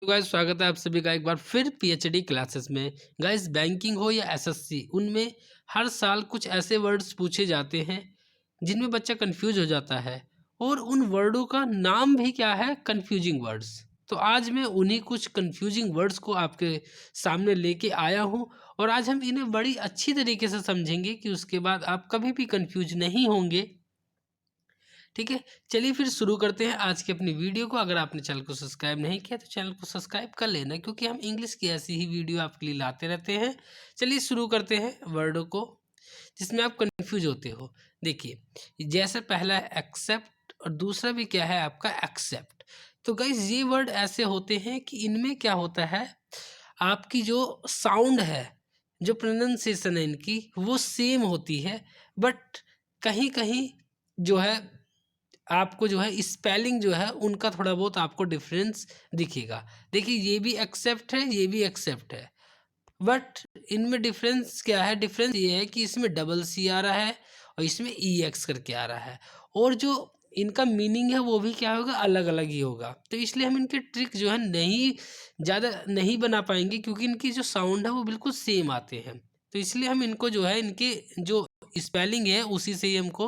Guys स्वागत है आप सभी का एक बार फिर पीएचडी क्लासेस में। गाइस बैंकिंग हो या एसएससी, उनमें हर साल कुछ ऐसे वर्ड्स पूछे जाते हैं जिनमें बच्चा कंफ्यूज हो जाता है और उन वर्डों का नाम भी क्या है, कंफ्यूजिंग वर्ड्स। तो आज मैं उन्हीं कुछ कंफ्यूजिंग वर्ड्स को आपके सामने लेके आया हूँ और आज हम इन्हें बड़ी अच्छी तरीके से समझेंगे कि उसके बाद आप कभी भी कंफ्यूज नहीं होंगे। ठीक है, चलिए फिर शुरू करते हैं आज की अपनी वीडियो को। अगर आपने चैनल को सब्सक्राइब नहीं किया तो चैनल को सब्सक्राइब कर लेना, क्योंकि हम इंग्लिश की ऐसी ही वीडियो आपके लिए लाते रहते हैं। चलिए शुरू करते हैं वर्डों को जिसमें आप कंफ्यूज होते हो। देखिए, जैसे पहला है एक्सेप्ट और दूसरा भी क्या है आपका एक्सेप्ट। तो गाइस ये वर्ड ऐसे होते हैं कि इनमें क्या होता है, आपकी जो साउंड है, जो प्रोनाउंसिएशन है इनकी, वो सेम होती है, बट कहीं कहीं जो है आपको जो है स्पेलिंग जो है उनका थोड़ा बहुत आपको डिफरेंस दिखेगा। देखिए, ये भी एक्सेप्ट है, ये भी एक्सेप्ट है, बट इनमें डिफरेंस क्या है, डिफरेंस ये है कि इसमें डबल सी आ रहा है और इसमें ई एक्स करके आ रहा है, और जो इनका मीनिंग है वो भी क्या होगा, अलग अलग ही होगा। तो इसलिए हम इनके ट्रिक जो है नहीं ज़्यादा नहीं बना पाएंगे, क्योंकि इनकी जो साउंड है वो बिल्कुल सेम आते हैं। तो इसलिए हम इनको जो है, इनके जो स्पेलिंग है उसी से ही हमको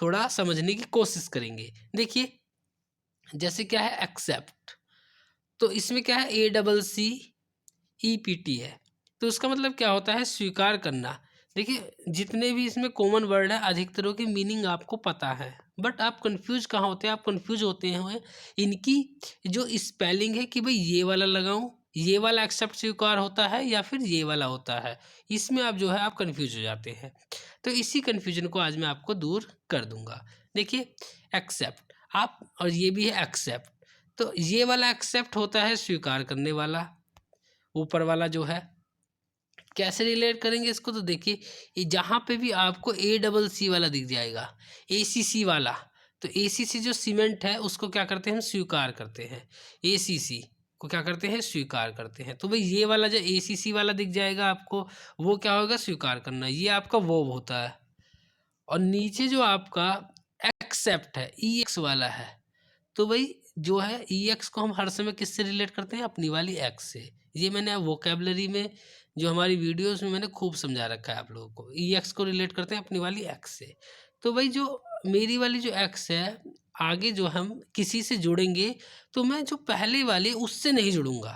थोड़ा समझने की कोशिश करेंगे। देखिए, जैसे क्या है एक्सेप्ट, तो इसमें क्या है A double C E P T है, तो उसका मतलब क्या होता है, स्वीकार करना। देखिए, जितने भी इसमें कॉमन वर्ड है अधिकतरों की मीनिंग आपको पता है, बट आप कंफ्यूज कहाँ होते हैं, आप कंफ्यूज होते हैं इनकी जो स्पेलिंग है कि भाई ये वाला लगाऊं, ये वाला एक्सेप्ट स्वीकार होता है या फिर ये वाला होता है। इसमें आप जो है आप कंफ्यूज हो जाते हैं। तो इसी कंफ्यूजन को आज मैं आपको दूर कर दूंगा। देखिए, एक्सेप्ट आप, और ये भी है एक्सेप्ट, तो ये वाला एक्सेप्ट होता है स्वीकार करने वाला, ऊपर वाला जो है। कैसे रिलेट करेंगे इसको, तो देखिए, ये जहाँ पे भी आपको ए डबल सी वाला दिख जाएगा, ए सी सी वाला, तो ए सी सी जो सीमेंट है उसको क्या करते हैं, हम स्वीकार करते हैं। ए सी सी को क्या करते हैं, स्वीकार करते हैं। तो भाई ये वाला जो ए सी सी वाला दिख जाएगा आपको, वो क्या होगा, स्वीकार करना, ये आपका वो होता है। और नीचे जो आपका एक्सेप्ट है, ई एक्स वाला है, तो भाई जो है ई एक्स को हम हर समय किससे रिलेट करते हैं, अपनी वाली एक्स से। ये मैंने वोकेबलरी में, जो हमारी वीडियोस में मैंने खूब समझा रखा है आप लोगों को, ई एक्स को रिलेट करते हैं अपनी वाली एक्स से। तो भाई जो मेरी वाली जो एक्स है, आगे जो हम किसी से जुड़ेंगे तो मैं जो पहले वाले उससे नहीं जुड़ूंगा,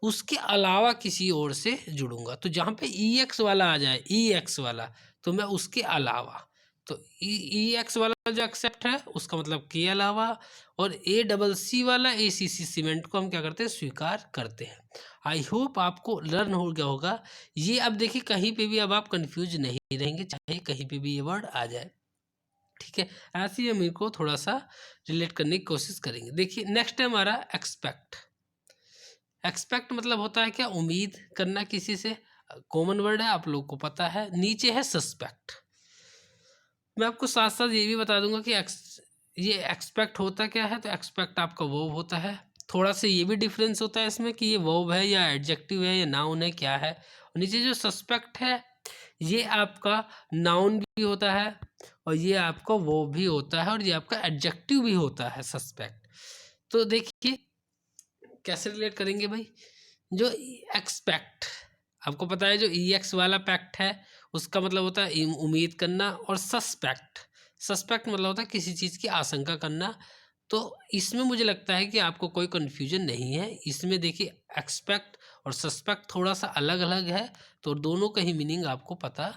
उसके अलावा किसी और से जुड़ूंगा। तो जहाँ पे ई एक्स वाला आ जाए, ई एक्स वाला, तो मैं उसके अलावा, तो ई एक्स वाला जो एक्सेप्ट है उसका मतलब के अलावा, और ए डबल सी वाला ए सी सी सीमेंट को हम क्या करते हैं, स्वीकार करते हैं। आई होप आपको लर्न हो गया होगा ये। अब देखिए, कहीं पे भी अब आप कंफ्यूज नहीं रहेंगे, चाहे कहीं पे भी ये वर्ड आ जाए। ठीक है, ऐसे ही हम इनको थोड़ा सा रिलेट करने की कोशिश करेंगे। देखिए, नेक्स्ट है हमारा एक्सपेक्ट। एक्सपेक्ट मतलब होता है क्या, उम्मीद करना किसी से। कॉमन वर्ड है, आप लोग को पता है। नीचे है सस्पेक्ट। मैं आपको साथ साथ ये भी बता दूंगा कि ये एक्सपेक्ट होता क्या है। तो एक्सपेक्ट आपका वर्ब होता है। थोड़ा सा ये भी डिफरेंस होता है इसमें कि ये वर्ब है या एडजेक्टिव है या नाउन है, क्या है। और नीचे जो सस्पेक्ट है, ये आपका नाउन भी होता है और ये आपका वर्ब भी होता है और ये आपका एडजेक्टिव भी होता है, सस्पेक्ट। तो देखिए कैसे रिलेट करेंगे भाई। जो एक्सपेक्ट, आपको पता है जो ई एक्स वाला पैक्ट है उसका मतलब होता है उम्मीद करना, और सस्पेक्ट, सस्पेक्ट मतलब होता है किसी चीज़ की आशंका करना। तो इसमें मुझे लगता है कि आपको कोई कन्फ्यूजन नहीं है। इसमें देखिए, एक्सपेक्ट और सस्पेक्ट थोड़ा सा अलग अलग है, तो दोनों का ही मीनिंग आपको पता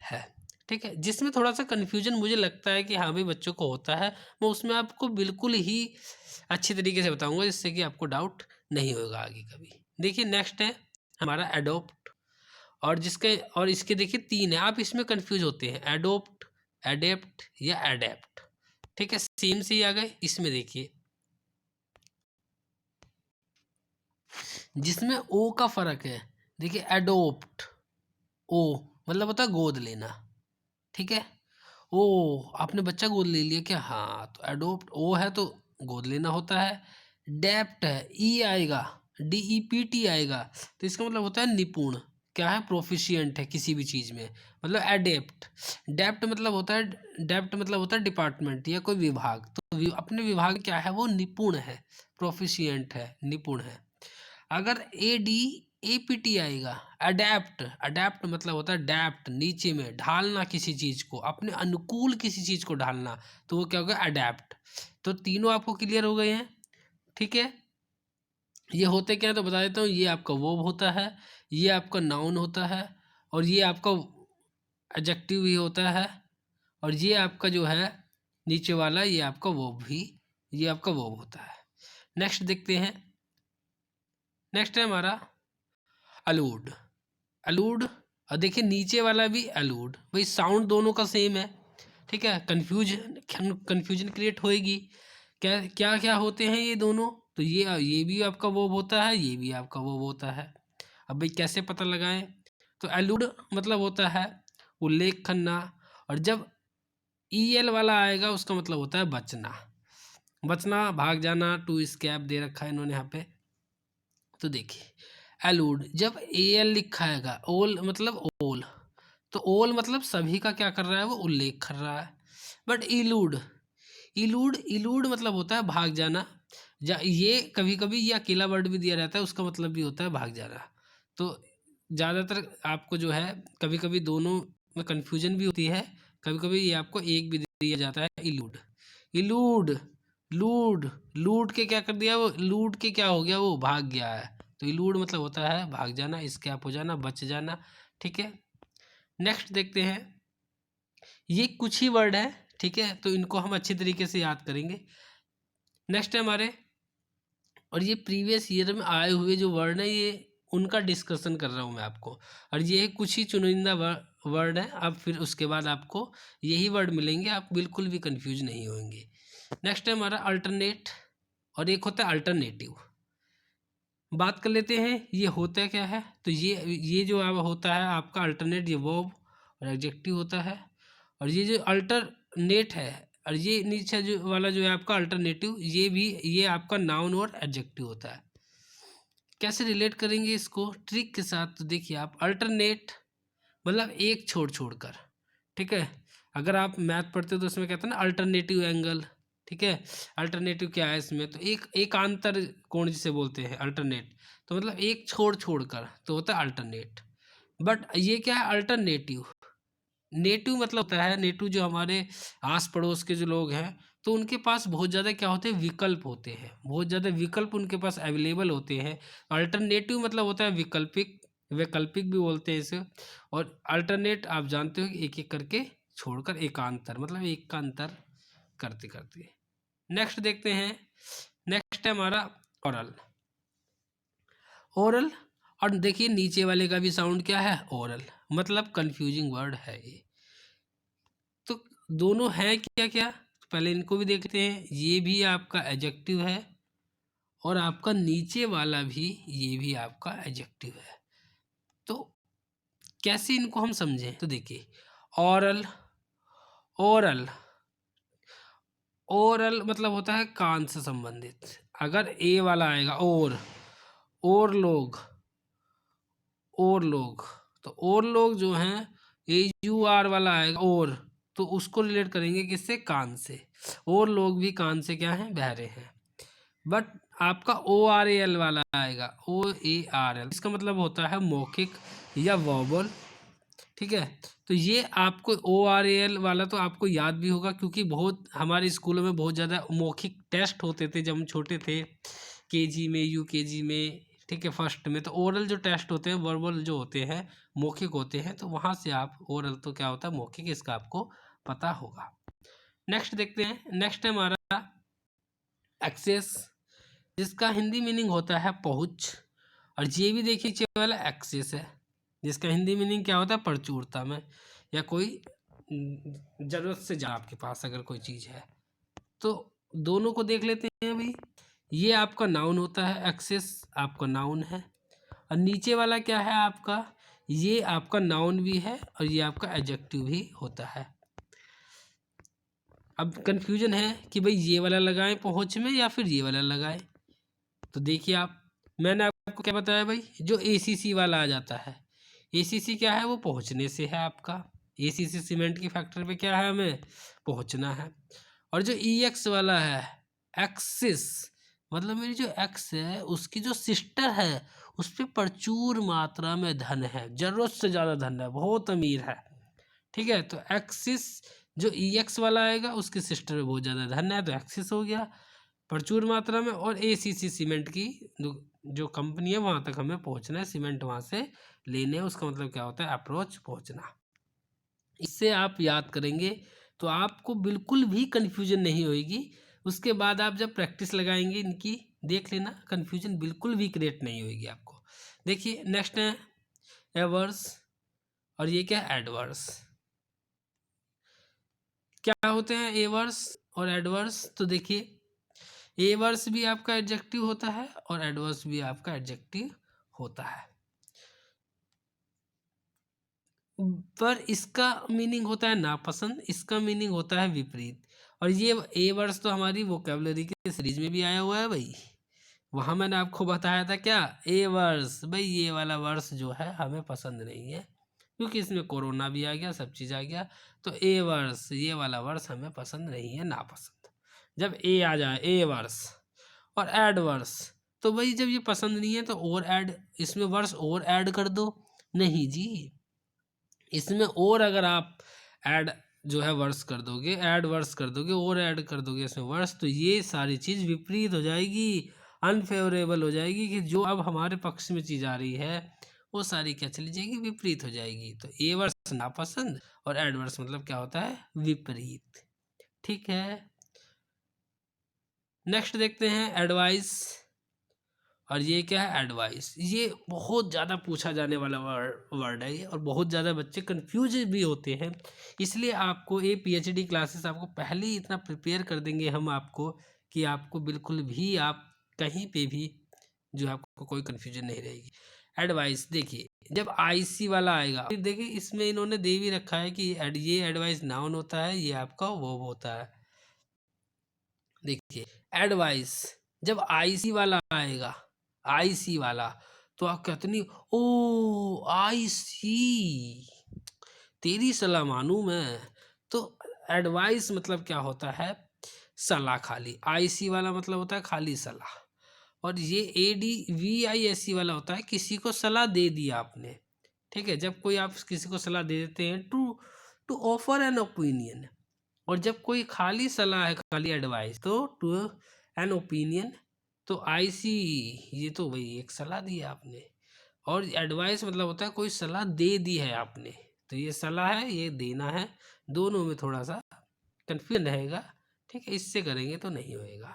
है। ठीक है, जिसमें थोड़ा सा कन्फ्यूजन मुझे लगता है कि हाँ भाई बच्चों को होता है, मैं उसमें आपको बिल्कुल ही अच्छी तरीके से बताऊंगा, जिससे कि आपको डाउट नहीं होगा आगे कभी। देखिए, नेक्स्ट है हमारा एडोप्ट, और जिसके और इसके देखिए तीन है। आप इसमें कंफ्यूज होते हैं, एडोप्ट, एडेप्ट या एडेप्ट। ठीक है, सेम से ही आ गए। इसमें देखिए, जिसमें ओ का फर्क है। देखिए, एडोप्ट, ओ मतलब होता है गोद लेना। ठीक है, ओ आपने बच्चा गोद ले लिया क्या, हाँ, तो एडोप्ट ओ है तो गोद लेना होता है। डेप्ट है, ई आएगा, डी ई पी टी आएगा, तो इसका मतलब होता है निपुण, क्या है, प्रोफिशिएंट है किसी भी चीज़ में, मतलब एडेप्ट। डेप्ट मतलब होता है, डेप्ट मतलब होता है डिपार्टमेंट या कोई विभाग। तो अपने विभाग क्या है, वो निपुण है, प्रोफिशिएंट है, निपुण है। अगर ADAPT आएगा, अडेप्ट, अडेप्ट मतलब होता है डैप्ट, नीचे में ढालना किसी चीज़ को, अपने अनुकूल किसी चीज़ को ढालना, तो वो क्या होगा, अडेप्ट। तो तीनों आपको क्लियर हो गए हैं, ठीक है। ये होते क्या है तो बता देता हूँ, ये आपका वर्ब होता है, ये आपका नाउन होता है, और ये आपका एडजेक्टिव भी होता है, और ये आपका जो है नीचे वाला ये आपका वर्ब भी, ये आपका वर्ब होता है। नेक्स्ट देखते हैं, नेक्स्ट है हमारा अलूड। अलूड, और देखिए नीचे वाला भी अलूड, भाई साउंड दोनों का सेम है, ठीक है। कन्फ्यूजन क्रिएट होएगी, क्या क्या क्या होते हैं ये दोनों, तो ये भी आपका वर्ब होता है, ये भी आपका वर्ब होता है। अब भाई कैसे पता लगाएं, तो अलूड मतलब होता है उल्लेख करना, और जब EL वाला आएगा उसका मतलब होता है बचना, बचना, भाग जाना, टू स्कैप दे रखा है इन्होंने यहाँ पे। तो देखिए एलूड, जब AL लिखा आएगा, ओल मतलब ओल, तो ओल मतलब सभी का क्या कर रहा है, वो उल्लेख कर रहा है। बट इलूड, इलूड मतलब होता है भाग जाना, ये कभी कभी ये अकेला वर्ड भी दिया रहता है, उसका मतलब भी होता है भाग जाना। तो ज़्यादातर आपको जो है कभी कभी दोनों में कन्फ्यूजन भी होती है, कभी कभी ये आपको एक भी दिया जाता है, इलूड, इलूड, लूड, लूट के क्या कर दिया, वो लूट के क्या हो गया, वो भाग गया है। तो इलूड मतलब होता है भाग जाना, स्कैप हो जाना, बच जाना, ठीक है। नेक्स्ट देखते हैं, ये कुछ ही वर्ड है, ठीक है, तो इनको हम अच्छी तरीके से याद करेंगे। नेक्स्ट है हमारे, और ये प्रीवियस ईयर में आए हुए जो वर्ड है, ये उनका डिस्कशन कर रहा हूँ मैं आपको, और ये कुछ ही चुनिंदा वर्ड है, अब फिर उसके बाद आपको यही वर्ड मिलेंगे, आप बिल्कुल भी कंफ्यूज नहीं होंगे। नेक्स्ट है हमारा अल्टरनेट, और एक होता है अल्टरनेटिव। बात कर लेते हैं ये होता क्या है, तो ये जो अब होता है आपका अल्टरनेट, ये वर्ब और एडजेक्टिव होता है, और ये जो अल्टरनेट है, और ये नीचे जो वाला जो है आपका अल्टरनेटिव, ये आपका नाउन और एडजेक्टिव होता है। कैसे रिलेट करेंगे इसको ट्रिक के साथ, तो देखिए आप अल्टरनेट मतलब एक छोड़ कर, ठीक है। अगर आप मैथ पढ़ते हो तो उसमें कहते हैं ना अल्टरनेटिव एंगल, ठीक है। अल्टरनेटिव क्या है इसमें, तो एक एकांतर कोण जिसे बोलते हैं अल्टरनेट, तो मतलब एक छोड़ कर तो होता है अल्टरनेट। बट ये क्या है अल्टरनेटिव, नेटिव मतलब होता है, नेटिव जो हमारे आस पड़ोस के जो लोग हैं, तो उनके पास बहुत ज़्यादा क्या होते हैं, विकल्प होते हैं, बहुत ज़्यादा विकल्प उनके पास अवेलेबल होते हैं। अल्टरनेटिव मतलब होता है विकल्पिक, वैकल्पिक भी बोलते हैं इसे। और अल्टरनेट आप जानते हो कि एक एक करके छोड़कर एकांतर, मतलब एक का अंतर करते करते। नेक्स्ट देखते हैं, नेक्स्ट है हमारा ओरल। ओरल, और देखिए नीचे वाले का भी साउंड क्या है, ओरल, मतलब कंफ्यूजिंग वर्ड है ये। तो दोनों हैं क्या क्या, पहले इनको भी देखते हैं, ये भी आपका एडजेक्टिव है, और आपका नीचे वाला भी, ये भी आपका एडजेक्टिव है। तो कैसे इनको हम समझें, तो देखिए ओरल, ओरल, ओरल मतलब होता है कान से संबंधित, अगर ए वाला आएगा और लोग, और लोग, तो और लोग जो हैं, AUR वाला आएगा और, तो उसको रिलेट करेंगे किससे, कान से, और लोग भी कान से क्या हैं, बहरे हैं। बट आपका ORAL वाला आएगा, OARL, इसका मतलब होता है मौखिक या वर्बल, ठीक है। तो ये आपको ORAL वाला तो आपको याद भी होगा, क्योंकि बहुत हमारे स्कूलों में बहुत ज़्यादा मौखिक टेस्ट होते थे जब हम छोटे थे, KG में, UKG में, ठीक है, फर्स्ट में। तो ओरल जो टेस्ट होते हैं, वर्बल जो होते हैं, मौखिक होते हैं, तो वहाँ से आप ओरल तो क्या होता है मौखिक, इसका आपको पता होगा। नेक्स्ट देखते हैं, नेक्स्ट है हमारा एक्सेस, जिसका हिंदी मीनिंग होता है पहुँच, और ये भी देखिए नीचे वाला एक्सेस है, जिसका हिंदी मीनिंग क्या होता है, प्रचुरता में, या कोई ज़रूरत से ज़्यादा आपके पास अगर कोई चीज़ है। तो दोनों को देख लेते हैं भाई, ये आपका नाउन होता है, एक्सेस आपका नाउन है, और नीचे वाला क्या है आपका, ये आपका नाउन भी है, और ये आपका एडजेक्टिव भी होता है। अब कंफ्यूजन है कि भाई ये वाला लगाएं पहुँच में या फिर ये वाला लगाएं, तो देखिए आप, मैंने आपको क्या बताया भाई, जो ACC वाला आ जाता है, ACC क्या है, वो पहुँचने से है आपका, ACC सीमेंट की फैक्ट्री पे क्या है, हमें पहुँचना है। और जो EX वाला है, एक्सिस, मतलब मेरी जो एक्स है उसकी जो सिस्टर है उस पे प्रचुर मात्रा में धन है, जरूरत से ज़्यादा धन है, बहुत अमीर है। ठीक है, तो एक्सिस जो ई एक्स वाला आएगा उसकी सिस्टर में बहुत ज़्यादा धन है, तो एक्सिस हो गया प्रचुर मात्रा में। और ए सी सी सीमेंट की जो कंपनी है वहाँ तक हमें पहुँचना है, सीमेंट वहाँ से लेने, उसका मतलब क्या होता है, अप्रोच पहुँचना। इससे आप याद करेंगे तो आपको बिल्कुल भी कन्फ्यूजन नहीं होगी। उसके बाद आप जब प्रैक्टिस लगाएंगे इनकी, देख लेना कन्फ्यूजन बिल्कुल भी क्रिएट नहीं होगी आपको। देखिए नेक्स्ट है एवर्स, और ये क्या है, एडवर्स। क्या होते हैं एवर्स और एडवर्स? तो देखिए एवर्स भी आपका एडजेक्टिव होता है और एडवर्स भी आपका एडजेक्टिव होता है, पर इसका मीनिंग होता है नापसंद, इसका मीनिंग होता है विपरीत। और ये ए वर्ड्स तो हमारी वोकेबलरी के सीरीज में भी आया हुआ है भाई, वहाँ मैंने आपको बताया था क्या, ए वर्ड्स, भाई ये वाला वर्ड्स जो है हमें पसंद नहीं है, क्योंकि इसमें कोरोना भी आ गया, सब चीज़ आ गया, तो ए वर्ड्स ये वाला वर्ड्स हमें पसंद नहीं है, नापसंद। जब ए आ जाए ए वर्ड्स और एड वर्ड्स, तो भाई जब ये पसंद नहीं है तो और ऐड, इसमें वर्ड्स और ऐड कर दो, नहीं जी, इसमें और अगर आप ऐड जो है वर्ड्स कर दोगे, ऐड वर्ड्स कर दोगे और ऐड कर दोगे इसमें वर्ड्स, तो ये सारी चीज़ विपरीत हो जाएगी, अनफेवरेबल हो जाएगी, कि जो अब हमारे पक्ष में चीज़ आ रही है वो सारी क्या चली जाएगी, विपरीत हो जाएगी। तो ए वर्ड्स नापसंद और ऐड वर्ड्स मतलब क्या होता है, विपरीत। ठीक है, नेक्स्ट देखते हैं एडवाइस, और ये क्या है, एडवाइस। ये बहुत ज़्यादा पूछा जाने वाला वर्ड है ये, और बहुत ज़्यादा बच्चे कंफ्यूज भी होते हैं, इसलिए आपको ये पीएचडी क्लासेस आपको पहले ही इतना प्रिपेयर कर देंगे हम आपको, कि आपको बिल्कुल भी आप कहीं पे भी जो आपको कोई कन्फ्यूजन नहीं रहेगी। एडवाइस देखिए, जब आईसी वाला आएगा, फिर देखिए इसमें इन्होंने दे भी रखा है कि ये एडवाइस नाउन होता है, ये आपका वर्ब होता है। देखिए एडवाइस जब आईसी वाला आएगा, आईसी वाला, तो आप कहते ओ आई सी, तेरी सलाह मानू मैं। तो एडवाइस मतलब क्या होता है, सलाह खाली, आईसी वाला मतलब होता है खाली सलाह, और ये A D V I S C वाला होता है किसी को सलाह दे दिया आपने। ठीक है, जब कोई आप किसी को सलाह दे देते हैं to to offer an opinion, और जब कोई खाली सलाह है, खाली एडवाइस, तो टू एन ओपिनियन, तो आई सी, ये तो वही एक सलाह दी है आपने, और एडवाइस मतलब होता है कोई सलाह दे दी है आपने, तो ये सलाह है, ये देना है, दोनों में थोड़ा सा कन्फ्यूजन रहेगा। ठीक है, इससे करेंगे तो नहीं होएगा।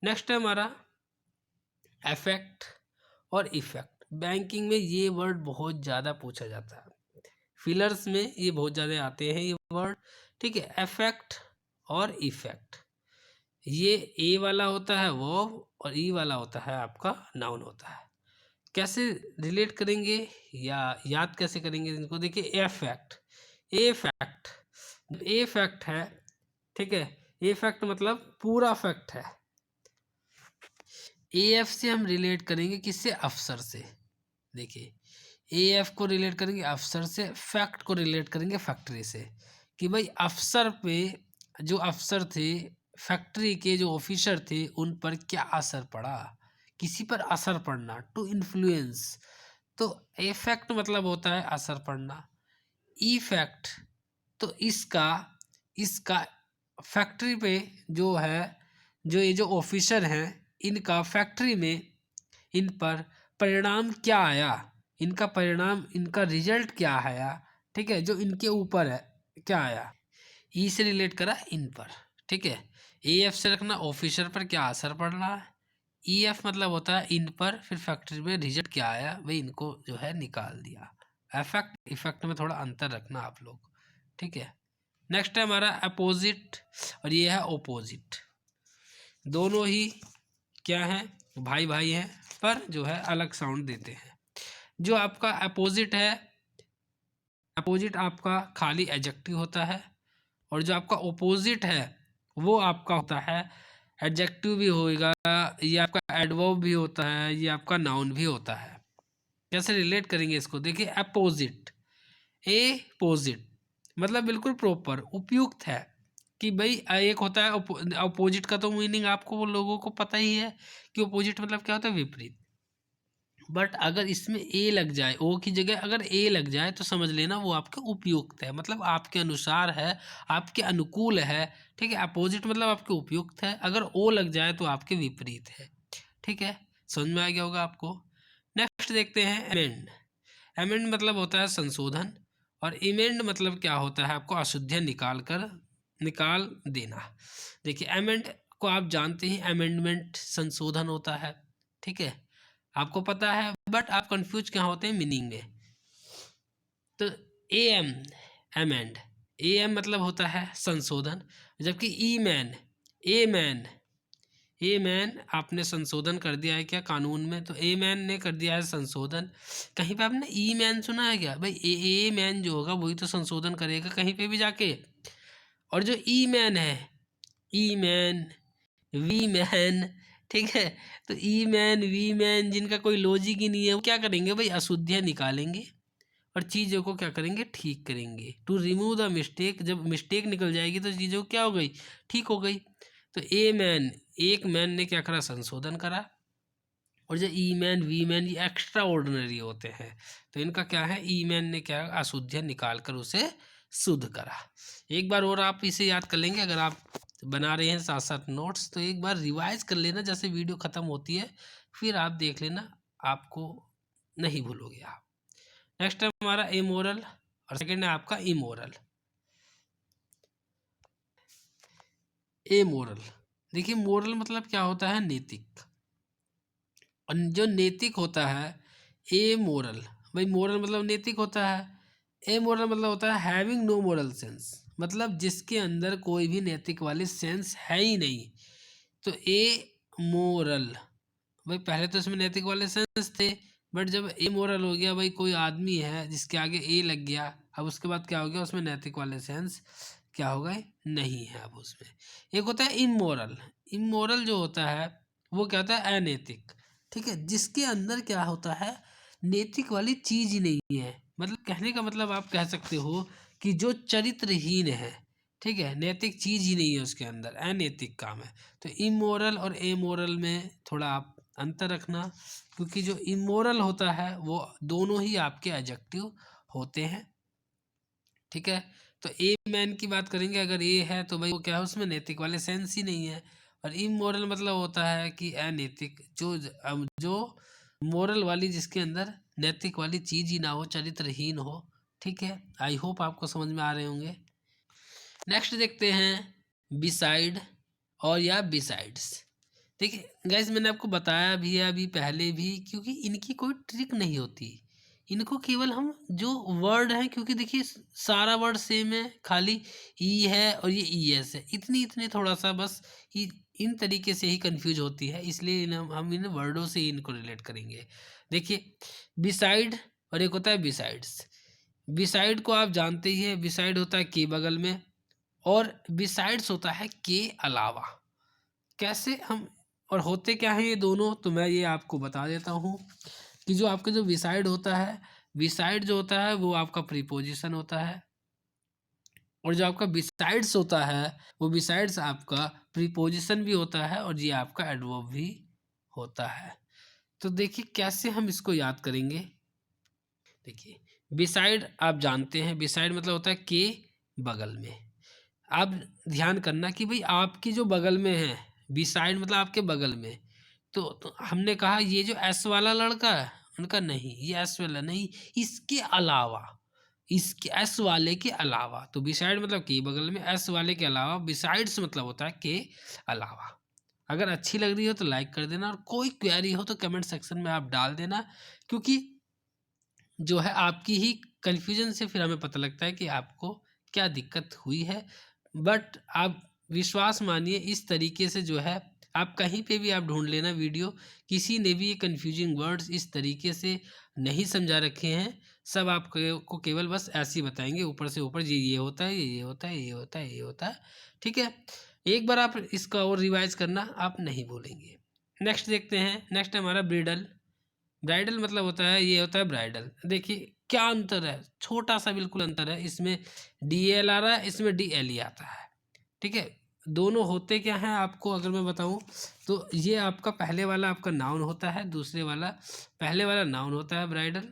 नेक्स्ट है हमारा अफेक्ट और इफेक्ट। बैंकिंग में ये वर्ड बहुत ज़्यादा पूछा जाता है, फिलर्स में ये बहुत ज़्यादा आते हैं ये वर्ड। ठीक है, अफेक्ट और इफेक्ट, ये ए वाला होता है वर्ब और ई वाला होता है आपका नाउन होता है। कैसे रिलेट करेंगे या याद कैसे करेंगे इनको? देखिए a fact, a fact, a fact है, ठीक है, ए फैक्ट मतलब पूरा फैक्ट है। ए एफ से हम रिलेट करेंगे किससे, अफसर से। देखिए ए एफ को रिलेट करेंगे अफसर से, फैक्ट को रिलेट करेंगे फैक्ट्री से, कि भाई अफसर पे, जो अफसर थे, फैक्ट्री के जो ऑफिसर थे, उन पर क्या असर पड़ा, किसी पर असर पड़ना, टू इन्फ्लुएंस। तो इफेक्ट मतलब होता है असर पड़ना, इफेक्ट तो इसका इसका फैक्ट्री पे जो है, जो ये जो ऑफिसर हैं, इनका फैक्ट्री में इन पर परिणाम क्या आया, इनका परिणाम, इनका रिजल्ट क्या आया, ठीक है, जो इनके ऊपर है क्या आया, ई से रिलेट करा इन पर। ठीक है, ए एफ से रखना ऑफिसर पर क्या असर पड़ रहा है, ई एफ मतलब होता है इन पर, फिर फैक्ट्री में रिजल्ट क्या आया, वही इनको जो है निकाल दिया। अफेक्ट इफेक्ट में थोड़ा अंतर रखना आप लोग। ठीक है, नेक्स्ट है हमारा अपोजिट, और ये है ओपोजिट। दोनों ही क्या है, भाई भाई हैं, पर जो है अलग साउंड देते हैं। जो आपका अपोजिट है, अपोजिट आपका खाली एडजेक्टिव होता है, और जो आपका ओपोजिट है वो आपका होता है एडजेक्टिव भी होएगा, ये आपका एडवर्ब भी होता है, ये आपका नाउन भी होता है। कैसे रिलेट करेंगे इसको? देखिए अपोजिट, ए पोजिट मतलब बिल्कुल प्रॉपर उपयुक्त है, कि भाई एक होता है अपोजिट का, तो मीनिंग आपको वो लोगों को पता ही है कि अपोजिट मतलब क्या होता है, विपरीत। बट अगर इसमें ए लग जाए, ओ की जगह अगर ए लग जाए तो समझ लेना वो आपके उपयुक्त है, मतलब आपके अनुसार है, आपके अनुकूल है। ठीक है, अपोजिट मतलब आपके उपयुक्त है, अगर ओ लग जाए तो आपके विपरीत है। ठीक है, समझ में आ गया होगा आपको। नेक्स्ट देखते हैं एमेंड। एमेंड मतलब होता है संशोधन, और इमेंड मतलब क्या होता है, आपको अशुद्धियाँ निकाल देना। देखिए एमेंड को आप जानते हैं, अमेंडमेंट संशोधन होता है। ठीक है, आपको पता है, बट आप कंफ्यूज क्या होते हैं मीनिंग में। तो A M, amend, A M मतलब होता है संशोधन, जबकि E man, A man, A man आपने संशोधन कर दिया है क्या कानून में, तो ए मैन ने कर दिया है संशोधन। कहीं पे आपने ई मैन सुना है क्या भाई, ए मैन जो होगा वही तो संशोधन करेगा कहीं पे भी जाके। और जो ई मैन है, ई मैन, वी मैन, ठीक है, तो ई मैन वी मैन जिनका कोई लॉजिक ही नहीं है, वो क्या करेंगे भाई, अशुद्धियाँ निकालेंगे और चीज़ों को क्या करेंगे, ठीक करेंगे। टू रिमूव द मिस्टेक, जब मिस्टेक निकल जाएगी तो चीज़ों क्या हो गई, ठीक हो गई। तो ए मैन, एक मैन ने क्या करा, संशोधन करा। और जो ई मैन वी मैन ये एक्स्ट्रा ऑर्डिनरी होते हैं, तो इनका क्या है, ई मैन ने क्या अशुद्धियाँ निकाल कर उसे शुद्ध करा। एक बार और आप इसे याद कर लेंगे, अगर आप बना रहे हैं साथ साथ नोट्स, तो एक बार रिवाइज कर लेना जैसे वीडियो ख़त्म होती है, फिर आप देख लेना, आपको नहीं भूलोगे आप। नेक्स्ट है हमारा इमोरल, और सेकेंड है आपका इमोरल। इमोरल, देखिए मोरल मतलब क्या होता है, नैतिक, और जो नैतिक होता है, ए मोरल, भाई मोरल मतलब नैतिक होता है, ए मोरल मतलब होता है हैविंग नो मोरल सेंस, मतलब जिसके अंदर कोई भी नैतिक वाली सेंस है ही नहीं। तो ए मोरल, भाई पहले तो इसमें नैतिक वाले सेंस थे, बट जब ए मोरल हो गया, भाई कोई आदमी है जिसके आगे ए लग गया, अब उसके बाद क्या हो गया, उसमें नैतिक वाले सेंस क्या हो गए, नहीं है अब उसमें। एक होता है इमोरल, इमोरल जो होता है वो क्या होता है, अनैतिक। ठीक है, जिसके अंदर क्या होता है, नैतिक वाली चीज ही नहीं है, मतलब कहने का मतलब आप कह सकते हो कि जो चरित्रहीन है। ठीक है, नैतिक चीज ही नहीं है उसके अंदर, अनैतिक काम है। तो इमोरल और एमोरल में थोड़ा आप अंतर रखना, क्योंकि जो इमोरल होता है वो दोनों ही आपके एडजेक्टिव होते हैं। ठीक है, तो ए मैन की बात करेंगे, अगर ए है तो भाई वो क्या है, उसमें नैतिक वाले सेंस ही नहीं है। और इमोरल मतलब होता है कि अनैतिक, जो मोरल वाली, जिसके अंदर नैतिक वाली चीज ही ना हो, चरित्रहीन हो। ठीक है, आई होप आपको समझ में आ रहे होंगे। नेक्स्ट देखते हैं बिसाइड और या बिसाइड्स। देखिए गाइस, मैंने आपको बताया भी है अभी पहले भी, क्योंकि इनकी कोई ट्रिक नहीं होती, इनको केवल हम जो वर्ड है, क्योंकि देखिए सारा वर्ड सेम है, खाली ई है और ये ई एस है, इतनी इतने थोड़ा सा बस इन तरीके से ही कंफ्यूज होती है, इसलिए हम इन वर्डों से ही इनको रिलेट करेंगे। देखिए बिसाइड और एक होता है बिसाइड्स। बिसाइड को आप जानते ही हैं, बिसाइड होता है के बगल में, और बिसाइड्स होता है के अलावा। कैसे हम, और होते क्या है ये दोनों, तो मैं ये आपको बता देता हूँ कि जो आपका जो बिसाइड होता है, बिसाइड जो होता है वो आपका प्रीपोजिशन होता है, और जो आपका बिसाइड्स होता है वो बिसाइड्स आपका प्रीपोजिशन भी होता है, और ये आपका एडवर्ब भी होता है। तो देखिए कैसे हम इसको याद करेंगे। देखिए बिसाइड आप जानते हैं, बिसाइड मतलब होता है के बगल में। आप ध्यान करना कि भाई आपकी जो बगल में है, बिसाइड मतलब आपके बगल में, तो हमने कहा ये जो एस वाला लड़का है, उनका नहीं, ये एस वाला नहीं, इसके अलावा, इसके एस वाले के अलावा। तो बिसाइड मतलब के बगल में, एस वाले के अलावा, बिसाइड्स मतलब होता है के अलावा। अगर अच्छी लग रही हो तो लाइक कर देना, और कोई क्वेरी हो तो कमेंट सेक्शन में आप डाल देना, क्योंकि जो है आपकी ही कन्फ्यूजन से फिर हमें पता लगता है कि आपको क्या दिक्कत हुई है। बट आप विश्वास मानिए, इस तरीके से जो है आप कहीं पे भी आप ढूंढ लेना वीडियो, किसी ने भी ये कन्फ्यूजिंग वर्ड्स इस तरीके से नहीं समझा रखे हैं। सब आपको केवल बस ऐसे ही बताएंगे, ऊपर से ऊपर ये होता है, ये होता है, ये होता है, ये होता है। ठीक है, एक बार आप इसका और रिवाइज करना, आप नहीं भूलेंगे। नेक्स्ट देखते हैं, नेक्स्ट है हमारा ब्रिडल। ब्राइडल मतलब होता है, ये होता है ब्राइडल। देखिए क्या अंतर है, छोटा सा बिल्कुल अंतर है, इसमें डी एल आ रहा है, इसमें डी एल ही आता है। ठीक है। दोनों होते क्या हैं आपको अगर मैं बताऊं तो ये आपका पहले वाला आपका नाउन होता है, दूसरे वाला पहले वाला नाउन होता है ब्राइडल,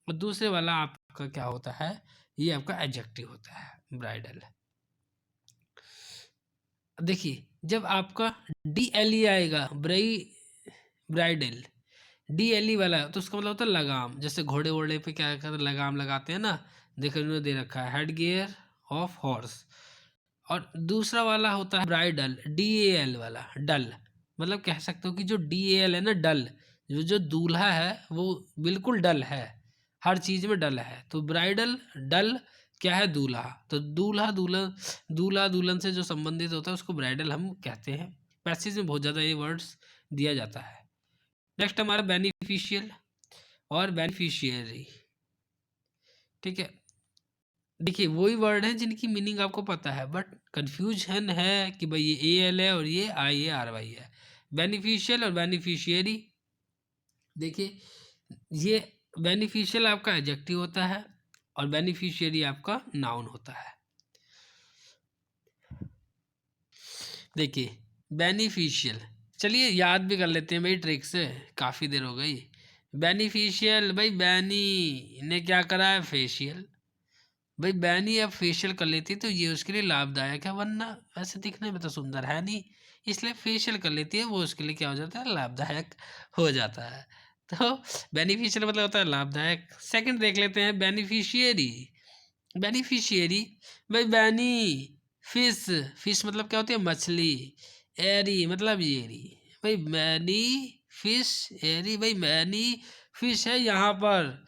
और दूसरे वाला आपका क्या होता है, ये आपका एडजेक्टिव होता है ब्राइडल। देखिए जब आपका DLE आएगा ब्राइडल, DLE वाला तो उसका मतलब होता है लगाम। जैसे घोड़े वोड़े पे क्या करते हैं, लगाम लगाते हैं ना, देखो इन्होंने दे रखा है हेड गियर ऑफ हॉर्स। और दूसरा वाला होता है ब्राइडल, DAL वाला, डल, मतलब कह सकते हो कि जो DAL है ना, डल, जो जो दूल्हा है वो बिल्कुल डल है, हर चीज में डल है। तो ब्राइडल डल क्या है, दूल्हा। तो दूल्हा दुल्हन, दूल्हा दुल्हन से जो संबंधित होता है उसको ब्राइडल हम कहते हैं। पैसेज में बहुत ज़्यादा ये वर्ड्स दिया जाता है। नेक्स्ट हमारा बेनिफिशियल और बेनिफिशियरी। ठीक है, देखिए वही वर्ड हैं जिनकी मीनिंग आपको पता है, बट कंफ्यूजन है कि भाई ये AL है और ये IARY है। बेनिफिशियल और बेनिफिशियरी, देखिए ये बेनिफिशियल आपका एडजेक्टिव होता है और बेनिफिशियरी आपका नाउन होता है। देखिए बेनिफिशियल, चलिए याद भी कर लेते हैं भाई ट्रिक से, काफ़ी देर हो गई। बेनिफिशियल, भाई बैनी ने क्या करा है, फेशियल। भाई बैनी अब फेशियल कर लेती तो ये उसके लिए लाभदायक है, वरना वैसे दिखने में तो सुंदर है नहीं, इसलिए फेशियल कर लेती है, वो उसके लिए क्या हो जाता है, लाभदायक हो जाता है। तो बेनिफिशियल मतलब होता है लाभदायक। सेकंड देख लेते हैं बेनिफिशियरी। बेनिफिशियरी, भाई बैनी फिश, फिश मतलब क्या होती है, मछली। एरी मतलब येरी। भाई मैनी फिश एरी, भाई मैनी फिश है यहाँ पर।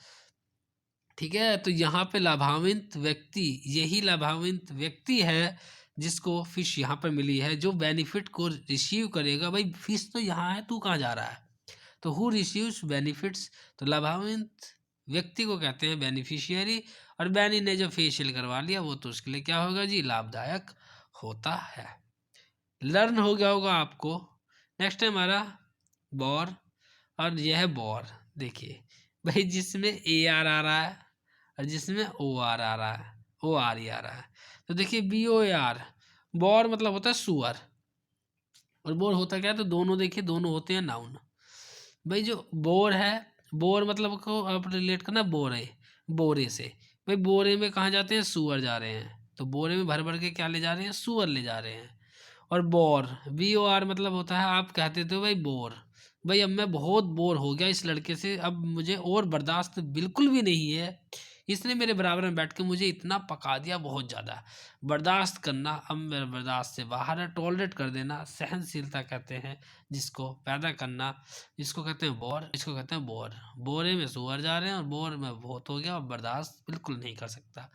ठीक है, तो यहाँ पे लाभान्वित व्यक्ति, यही लाभान्वित व्यक्ति है जिसको फिश यहाँ पर मिली है, जो बेनिफिट को रिसीव करेगा। भाई फिश तो यहाँ है, तू कहाँ जा रहा है, तो हु रिसीव्स बेनिफिट्स, तो लाभान्वित व्यक्ति को कहते हैं बेनिफिशियरी। और बैनी ने जो फेशियल करवा लिया वो तो उसके लिए क्या होगा जी, लाभदायक होता है। लर्न हो गया होगा आपको। नेक्स्ट है हमारा बॉर, और यह है बॉर। देखिए भाई जिसमें AR आ रहा है और जिसमें OR आ रहा है, OR आ रहा है, तो देखिए BOAR, बॉर मतलब होता है सुअर, और बोर होता क्या है, तो दोनों देखिए दोनों होते हैं नाउन। भाई जो बोर है, बोर मतलब को आप रिलेट करना बोरे, बोरे से। भाई बोरे में कहाँ जाते हैं, सुअर जा रहे हैं, तो बोरे में भर भर के क्या ले जा रहे हैं, सुअर ले जा रहे हैं। और बोर, BOR मतलब होता है, आप कहते थे भाई बोर, भाई अब मैं बहुत बोर हो गया इस लड़के से, अब मुझे और बर्दाश्त बिल्कुल भी नहीं है, इसने मेरे बराबर में बैठ के मुझे इतना पका दिया, बहुत ज़्यादा बर्दाश्त करना अब मेरे बर्दाश्त से बाहर है। टॉलरेट कर देना, सहनशीलता कहते हैं जिसको, पैदा करना इसको कहते हैं बोर, इसको कहते हैं बोर। बोरे में सुअर जा रहे हैं और बोर में बहुत हो गया और बर्दाश्त बिल्कुल नहीं कर सकता।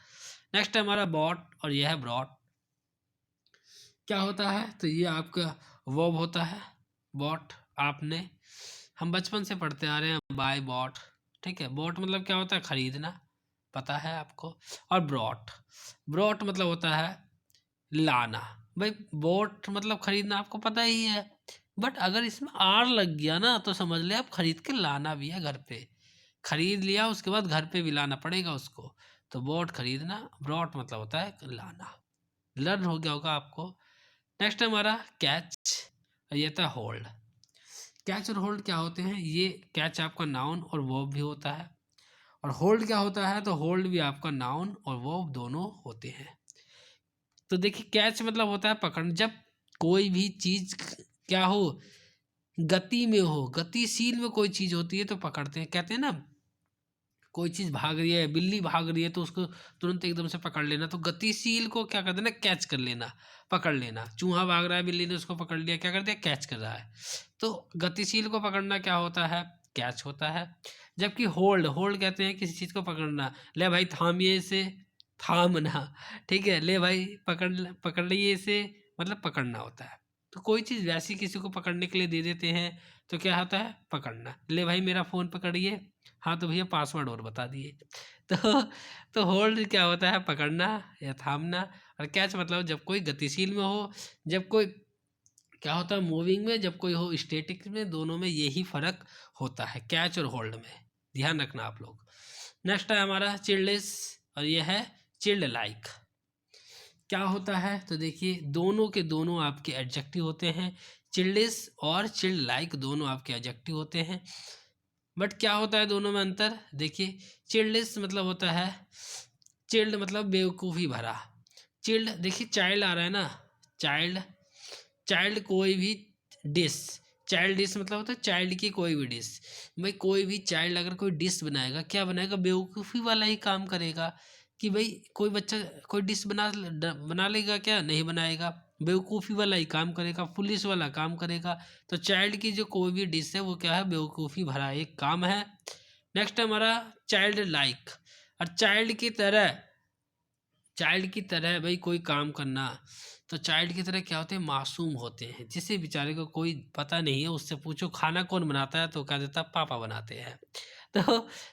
नेक्स्ट है हमारा बॉट, और यह है ब्रॉट। क्या होता है, तो ये आपका वर्ब होता है, बॉट। आपने, हम बचपन से पढ़ते आ रहे हैं बाय बॉट। ठीक है, बॉट मतलब क्या होता है, खरीदना, पता है आपको। और ब्रॉट, ब्रॉट मतलब होता है लाना। भाई बोट मतलब खरीदना आपको पता ही है, बट अगर इसमें R लग गया ना तो समझ ले आप खरीद के लाना भी है घर पे, खरीद लिया उसके बाद घर पे भी लाना पड़ेगा उसको। तो बोट खरीदना, ब्रॉट मतलब होता है लाना। लर्न हो गया होगा आपको। नेक्स्ट हमारा कैच, और ये था होल्ड। कैच और होल्ड क्या होते हैं, ये कैच आपका नाउन और वर्ब भी होता है, और होल्ड क्या होता है, तो होल्ड भी आपका नाउन और वर्ब दोनों होते हैं। तो देखिए कैच मतलब होता है पकड़, जब कोई भी चीज क्या हो, गति में हो, गतिशील में कोई चीज होती है तो पकड़ते हैं। कहते हैं ना, कोई चीज भाग रही है, बिल्ली भाग रही है तो उसको तुरंत एकदम से पकड़ लेना, तो गतिशील को क्या कहते हैं ना, कैच कर लेना, पकड़ लेना। चूहा भाग रहा है, बिल्ली ने उसको पकड़ लिया, क्या कर दिया, कैच कर रहा है। तो गतिशील को पकड़ना क्या होता है, कैच होता है। जबकि होल्ड, होल्ड कहते हैं किसी चीज को पकड़ना, ले भाई थामिए इसे, थामना। ठीक है, ले भाई पकड़ लिए इसे, मतलब पकड़ना होता है। तो कोई चीज़ वैसी किसी को पकड़ने के लिए दे देते हैं तो क्या होता है, पकड़ना। ले भाई मेरा फ़ोन पकड़िए, हाँ तो भैया पासवर्ड और बता दिए। तो होल्ड क्या होता है, पकड़ना या थामना। और कैच मतलब जब कोई गतिशील में हो, जब कोई क्या होता है मूविंग में, जब कोई हो स्टैटिक में, दोनों में यही फ़र्क होता है कैच और होल्ड में, ध्यान रखना आप लोग। नेक्स्ट है हमारा चिल्डलेस, और ये है चिल्ड लाइक। क्या होता है, तो देखिए दोनों के दोनों आपके एडजेक्टिव होते हैं। चिल्डिश और चिल्ड लाइक दोनों आपके एडजेक्टिव होते हैं। बट क्या होता है दोनों में अंतर, देखिए चिल्डिश मतलब होता है, चिल्ड मतलब बेवकूफ़ी भरा। चिल्ड देखिए चाइल्ड आ रहा है ना, चाइल्ड, चाइल्ड कोई भी डिश, चाइल्ड डिश मतलब होता है चाइल्ड की कोई भी डिश। भाई कोई भी चाइल्ड अगर कोई डिश बनाएगा, क्या बनाएगा, बेवकूफ़ी वाला ही काम करेगा। कि भाई कोई बच्चा कोई डिश बना लेगा, क्या नहीं बनाएगा, बेवकूफ़ी वाला ही काम करेगा, पुलिस वाला काम करेगा। तो चाइल्ड की जो कोई भी डिश है वो क्या है, बेवकूफ़ी भरा एक काम है। नेक्स्ट है हमारा चाइल्ड लाइक, और चाइल्ड की तरह, चाइल्ड की तरह भाई कोई काम करना, तो चाइल्ड की तरह क्या होते हैं, मासूम होते हैं, जिसे बेचारे को कोई पता नहीं है, उससे पूछो खाना कौन बनाता है तो कह देता पापा बनाते हैं। तो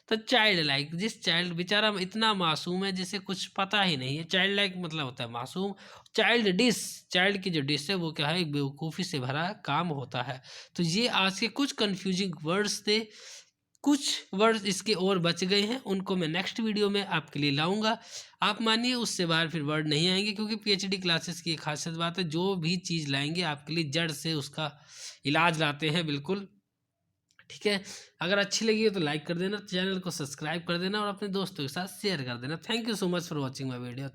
तो चाइल्ड लाइक, जिस चाइल्ड बेचारा इतना मासूम है जिसे कुछ पता ही नहीं है, चाइल्ड लाइक मतलब होता है मासूम। चाइल्ड डिश, चाइल्ड की जो डिश है वो क्या है, एक बेवकूफ़ी से भरा काम होता है। तो ये आज के कुछ कंफ्यूजिंग वर्ड्स थे, कुछ वर्ड्स इसके और बच गए हैं, उनको मैं नेक्स्ट वीडियो में आपके लिए लाऊंगा। आप मानिए उससे बाहर फिर वर्ड नहीं आएंगे, क्योंकि पीएचडी क्लासेस की एक खासियत बात है, जो भी चीज़ लाएंगे आपके लिए जड़ से उसका इलाज लाते हैं बिल्कुल। ठीक है, अगर अच्छी लगी हो तो लाइक कर देना, चैनल को सब्सक्राइब कर देना और अपने दोस्तों के साथ शेयर कर देना। Thank you so much for watching my video.